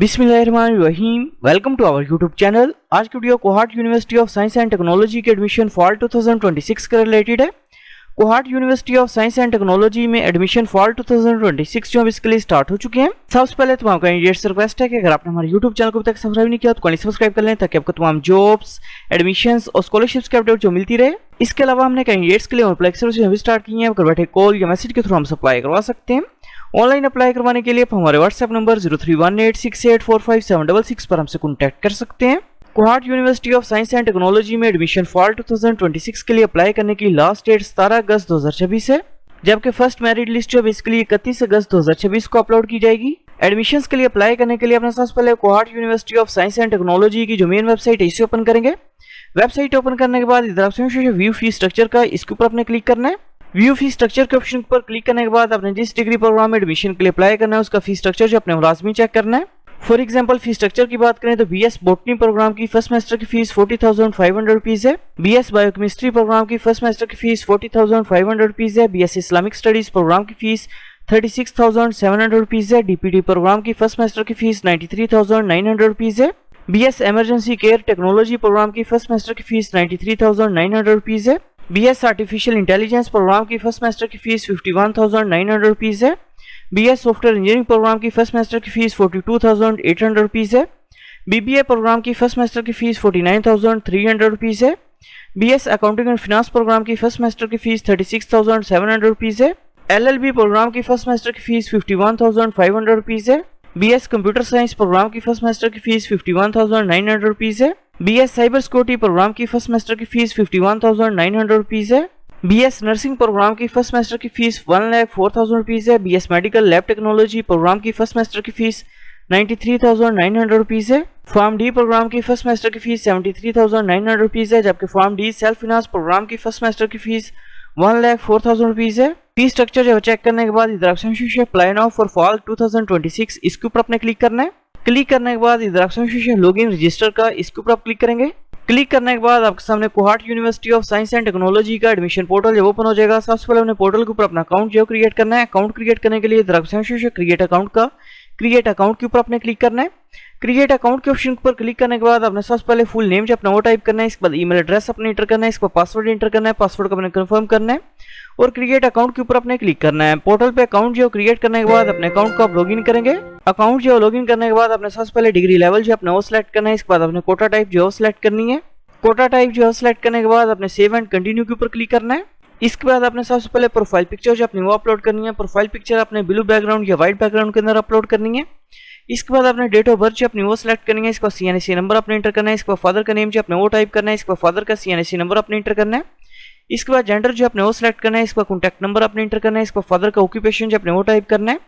बिस्मिल्लाहिर्रहमानिर्रहीम। Welcome to our YouTube channel. आज की video Kohat university of science and technology के एडमिशन फॉल 2026 के रिलेटेड है। Kohat university of science and technology में एडमिशन फॉल 2026 जो अब इसके लिए स्टार्ट हो चुके हैं। सबसे पहले तमाम कैंडिडेट्स से रिक्वेस्ट है कि अगर आपने हमारे यूट्यूब चैनल को अभी तक सब्सक्राइब नहीं किया तो काइंडली सब्सक्राइब कर लें ताकि आपको तमाम जॉब्स, एडमिशंस और स्कॉलरशिप्स के अपडेट जो मिलती रहे। इसके अलावा हमने कैंडिडेट्स के लिए अप्लाई सर्विस भी स्टार्ट की है। घर बैठे कॉल या मैसेज के थ्रू हम अप्लाई करवा सकते हैं। ऑनलाइन अप्लाई करवाने के लिए आप हमारे व्हाट्सएप नंबर 0318684576 पर हमसे कॉन्टैक्ट कर सकते हैं। Kohat university of science and technology में एडमिशन फॉल 2026 के लिए अप्लाई करने की लास्ट डेट 17 अगस्त 2026 है, जबकि फर्स्ट मेरिट लिस्ट जो इसके लिए 31 अगस्त 2026 को अपलोड की जाएगी। एडमिशंस के लिए अप्लाई करने के लिए अपने सबसे पहले Kohat university of science and technology की जो मेन वेबसाइट है इसे ओपन करेंगे। वेबसाइट ओपन करने के बाद इधर ऑप्शन व्यू फी स्ट्रक्चर का इसके ऊपर आपने क्लिक करना है। व्यू फी स्ट्रक्चर के ऑप्शन पर क्लिक करने के बाद आपने जिस डिग्री प्रोग्राम में एडमिशन के लिए अप्लाई करना है उसका फी स्ट्रक्चर जो अपने लाजमी चेक करना है। फॉर एग्जांपल फी स्ट्रक्चर की बात करें तो बीएस बॉटनी प्रोग्राम की फर्स्ट सेमेस्टर की फीस 40,500 रुपीज है। बीएस बायोकेमिस्ट्री प्रोग्राम की फर्स्ट सेमेस्टर की फीस 40,500 रुपीज है। बीएस इस्लामिक स्टडीज प्रोग्राम की फीस 36,700 रुपीज है। डीपीडी प्रोग्राम की फर्स्ट सेमेस्टर की फीस 93,900 रुपीज है। BS emergency care technology programme की फर्स्ट सेमेस्टर की फीस 93,900 रुपीज है। बीएस आर्टिफिशियल इंटेलिजेंस प्रोग्राम की फर्स्ट सेमेस्टर की फीस 51,900 रुपीज है। बीएस सॉफ्टवेयर इंजीनियरिंग प्रोग्राम की फर्स्ट सेमेस्टर की फीस 42,800 रुपीज है। बीबीए प्रोग्राम की फर्स्ट सेमेस्टर की फीस 49,300 रुपीज है। BS accounting and finance programme की फर्स्ट सेमेस्टर की फीस 36,700 रुपीज है। एलएलबी प्रोग्राम की फर्स्ट सेमेस्टर की फीस 51,500 रुपीज है। बीएस कंप्यूटर साइंस प्रोग्राम की फर्स्ट सेमेस्टर की फीस 51,900 रुपीज है। बीएस साइबर सिक्योरिटी प्रोग्राम की फर्स्ट सेमेस्टर की फीस 51,900 रुपीज है। बीएस नर्सिंग प्रोग्राम की फर्स्ट सेमेस्टर की फीस 1,04,000 रुपीज है। BS medical lab technology programme की फर्स्ट सेमेस्टर की फीस 93,900 रुपीज है। फॉर्म डी प्रोग्राम की फर्स्ट सेमेस्टर की फीस 73,900 रुपीज है, जबकि pharm D self finance programme की फर्स्ट सेमेस्टर की फीस 1,04,000 रुपीज है। फी स्ट्रक्चर जो चेक करने के बाद इधर option apply now for fall 2026 इसके ऊपर आपने क्लिक करना है। क्लिक करने के बाद इधर ऑप्शन लॉगिन रजिस्टर का इसके ऊपर आप क्लिक करेंगे। क्लिक करने के बाद आपके सामने Kohat university of science and technology का एडमिशन पोर्टल जब ओपन हो जाएगा। सबसे पहले अपने पोर्टल के ऊपर अपना अकाउंट जो क्रिएट करना है। अकाउंट क्रिएट करने के लिए इधर ऑप्शन क्रिएट अकाउंट का क्रिएट अकाउंट के ऊपर आपने क्लिक करना है। क्रिएट अकाउंट के ऑप्शन पर क्लिक करने के बाद आपने सबसे पहले फुल नेम जो अपना वो टाइप करना है। इसके बाद ईमेल एड्रेस अपने इंटर करना है। इसके बाद पासवर्ड इंटर करना है। पासवर्ड को अपने कंफर्म करना है और क्रिएट अकाउंट के ऊपर अपने क्लिक करना है। पोर्टल पे अकाउंट जो क्रिएट करने के बाद अपने अकाउंट को आप लॉगिन करेंगे। अकाउंट जो लॉगिन करने के बाद अपने सबसे पहले डिग्री लेवल जो अपने वो सिलेक्ट करना है। इसके बाद अपने कोटा टाइप जो सिलेक्ट करनी है। कोटा टाइप जो सिलेक्ट करने के बाद अपने सेव एंड कंटिन्यू के ऊपर क्लिक करना है। इसके बाद आपने सबसे पहले प्रोफाइल पिक्चर जो अपनी वो अपलोड करनी है। प्रोफाइल पिक्चर अपने ब्लू बैकग्राउंड या व्हाइट बैकग्राउंड के अंदर अपलोड करनी है। इसके बाद आपने डेट ऑफ बर्थ जो अपनी वो सिलेक्ट करनी है। इसका सीएनएससी नंबर अपने इंटर करना है। इसका फादर का नेम जो अपने वो टाइप करना है। इसका फादर का सीएनएससी नंबर अपने इंटर करना है। इसके बाद जेंडर जो अपने वो सिलेक्ट करना है। इसका कॉन्टैक्ट नंबर अपने इंटर करना है। इसका फादर का ऑक्यूपेशन जो अपने वो टाइप करना है।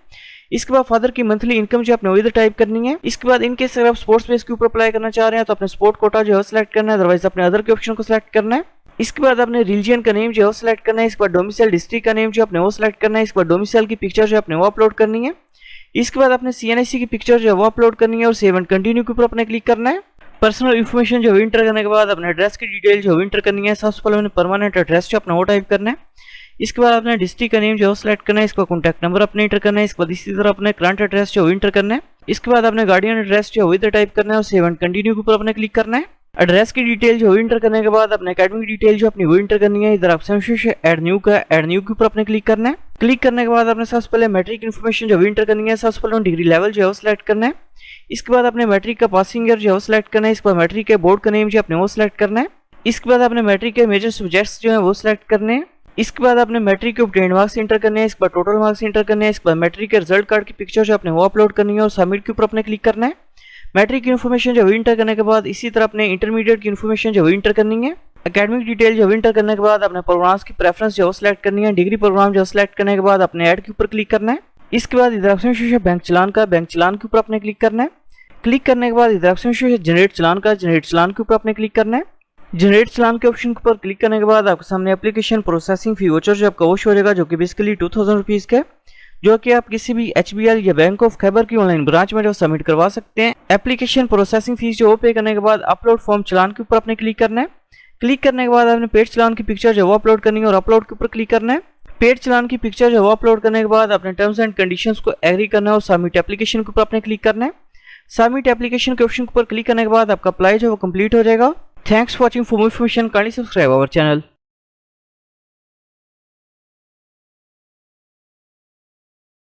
इसके बाद फादर की मंथली इनकम जो अपने वो इधर टाइप करनी है। इसके बाद इनके अगर आप स्पोर्ट्स बेस के ऊपर अप्लाई करना चाह रहे हैं तो अपने स्पोर्ट कोटा जो है सिलेक्ट करना है, अदरवाइज अपने अदर के ऑप्शन को सिलेक्ट करना है। इसके बाद अपने रिलीजन का नेम जो है सिलेक्ट करना है। इसके बाद डोमिसाइल डिस्ट्रिक्ट का नेम जो अपने वो सिलेक्ट करना है। इसके बाद डोमिसाइल की पिक्चर जो अपने वो अपलोड करनी है। इसके बाद अपने सीएनएससी की पिक्चर जो है वो अपलोड करनी है और सेव एंड कंटिन्यू के ऊपर अपने क्लिक करना है। पर्सनल इन्फॉर्मेशन जो इंटर करने के बाद अपने एड्रेस की डिटेल जो इंटर करनी है। सबसे पहले अपने परमानेंट एड्रेस जो अपना वो टाइप करना है। इसके बाद अपने डिस्ट्रिक्ट का नेम जो सिलेक्ट करना है। इसका कॉन्टैक्ट नंबर अपने इंटर करना है। इसके बाद इसी तरह अपने करंट एड्रेस जो इंटर करना है। इसके बाद अपने गार्डियन एड्रेस जो इधर टाइप करना है और सेव एंड कंटिन्यू के ऊपर अपने क्लिक करना है। एड्रेस की डिटेल जो इंटर करने के बाद अपने एकेडमिक डिटेल जो अपनी वो इंटर करनी है। इधर ऑप्शन ऐड न्यू का ऐड न्यू के ऊपर अपने क्लिक करना है। क्लिक करने के बाद अपने सबसे पहले मैट्रिक इन्फॉर्मेशन जो इंटर करनी है। सबसे पहले डिग्री लेवल जो है सिलेक्ट करना है। इसके बाद अपने मैट्रिक का पासिंग ईयर जो है सिलेक्ट करना है। इसके बाद मैट्रिक के बोर्ड का नेम जो अपने वो सिलेक्ट करना है। इसके बाद अपने मैट्रिक के मेजर सब्जेक्ट्स जो है वो सिलेक्ट करने हैं। इसके बाद अपने मैट्रिक के ऑब्टेन्ड मार्क्स इंटर करने हैं। इसके बाद टोटल मार्क्स इंटर करने हैं। इसके बाद मैट्रिक के रिजल्ट कार्ड की पिक्चर जो अपने वो अपलोड करनी है और सबमिट के ऊपर अपने क्लिक करना है। मैट्रिक की इन्फॉर्मेशन जो इंटर करने के बाद इसी तरह अपने इंटरमीडिएट की इन्फॉर्मेशन जो इंटर करनी है। एकेडमिक डिटेल जो इंटर करने के बाद अपने प्रोग्राम्स की प्रेफरेंस जो सिलेक्ट करनी है। डिग्री प्रोग्राम जो सिलेक्ट करने के बाद अपने ऐड के ऊपर क्लिक करना है। इसके बाद इधर ऑप्शन बैंक चलान का बैंक चलान के ऊपर अपने क्लिक करना है। क्लिक करने के बाद इधर ऑप्शन जनरेट चलान का जनरेट चलान के ऊपर अपने क्लिक करना है। जनरेट चलान के ऑप्शन पर क्लिक करने के बाद आपके सामने एप्लीकेशन प्रोसेसिंग फी वाउचर जो आपका वो शो हो जाएगा, जो कि बेसिकली 2000 रुपीज का, जो कि आप किसी भी एचबीएल या बैंक ऑफ खैबर की ऑनलाइन ब्रांच में जो सबमिट करवा सकते हैं। एप्लीकेशन प्रोसेसिंग फीस जो पे करने के बाद अपलोड फॉर्म चलान के ऊपर आपने क्लिक करना है। क्लिक करने के बाद आपने पेड चलान की पिक्चर जो वो अपलोड करनी है और अपलोड के ऊपर क्लिक करना है। पेड चलान की पिक्चर जो वो अपलोड करने के बाद अपने टर्म्स एंड कंडीशंस को एग्री करना है और सबमिट एप्लीकेशन के ऊपर आपने क्लिक करना है। सबमिट एप्लीकेशन के ऑप्शन पर क्लिक करने के बाद आपका अप्लाई जो है वो कंप्लीट हो जाएगा। Thanks for watching. For more information kindly subscribe our channel.